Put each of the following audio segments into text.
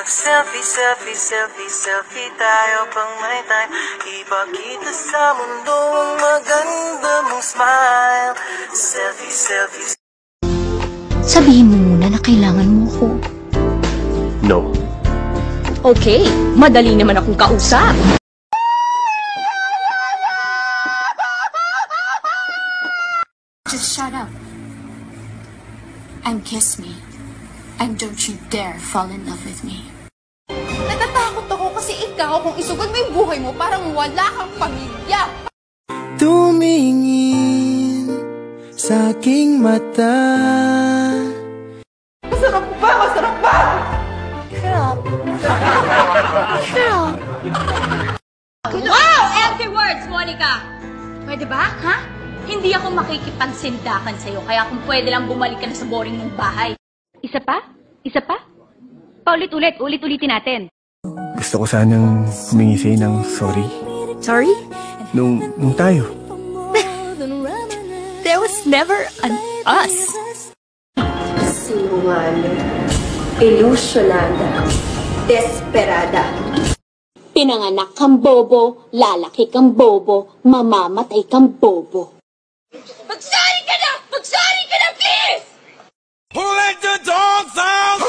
Mag-selfie, selfie, selfie, selfie tayo pang may time. Ipakita sa mundo ang maganda mong smile. Selfie, selfie. Sabihin mo muna na kailangan mo ako. No. Okay, madali naman akong kausap. Just shut up and kiss me. And don't you dare fall in love with me. Natatakot ako kasi ikaw, kung isugod mo yung buhay mo, parang wala kang pamilya. Tumingin sa aking mata. Masarap ba? Masarap ba? Girl. Girl. Wow! Empty words, Monica! Pwede ba, ha? Hindi ako makikipagsindakan sa'yo, kaya kung pwede lang bumalik ka na sa boring mong bahay. Isa pa? Isa pa? Paulit-ulit, ulit-ulitin natin. Gusto ko sanang humingi sa'yo ng sorry. Sorry? Nung tayo. There was never an us. Sinungaling, ilusyonada, desperada. Pinanganak kang bobo, lalaki kang bobo, mamamatay kang bobo. Magsorry ka na! Magsorry ka na, please! Who let the dogs out?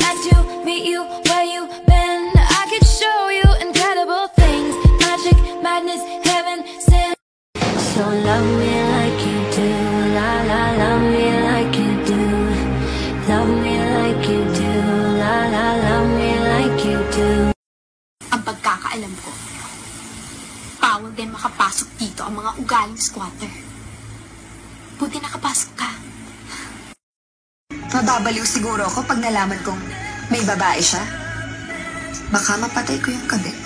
Had to meet you where you been. I could show you incredible things. Magic, madness, heaven, sin. So love me like you do. La la, love me like you do. Love me like you do. La la, love me like you do. Ang pagkakaalam ko, bawal din makapasok dito ang mga ugaling squatter. Buti nakapasok ka. Mababaliw siguro ako pag nalaman kong may babae siya. Baka mapatay ko yung kabit.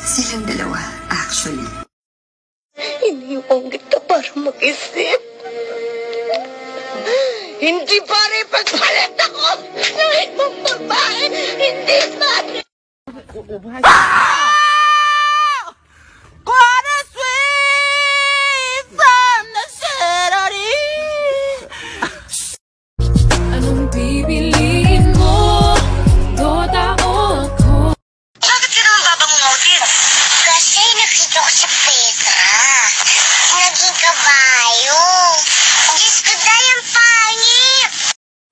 Silang dalawa, actually. Iniwang kita para mag-isip. Hindi pare pagpalit ako ng ibang babae. Hindi pare. What a sweet from the city. Anong bibiliin mo? Toda o ako? Bakit ka naman babangungotin? Kasi nakita ko si Petra. Naging kabayo. Diyos ko dahil ang pangit.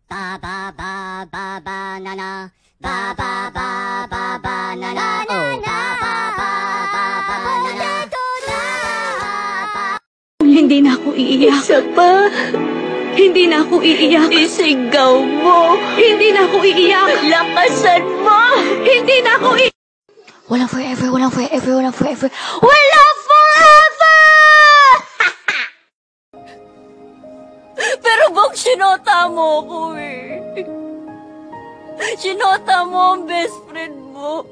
Ba ba ba ba ba na na. Ba ba ba ba ba na na. Oh, ba ba ba ba ba na na. Hindi na ako iiyak. Isa pa. Hindi na ako iiyak. Isigaw mo. Hindi na ako iiyak. Lakasan mo. Hindi na ako iiyak. Walang forever, walang forever, walang forever. Walang forever! Pero Bog, sinota mo ko eh. Sinota mo ang best friend mo.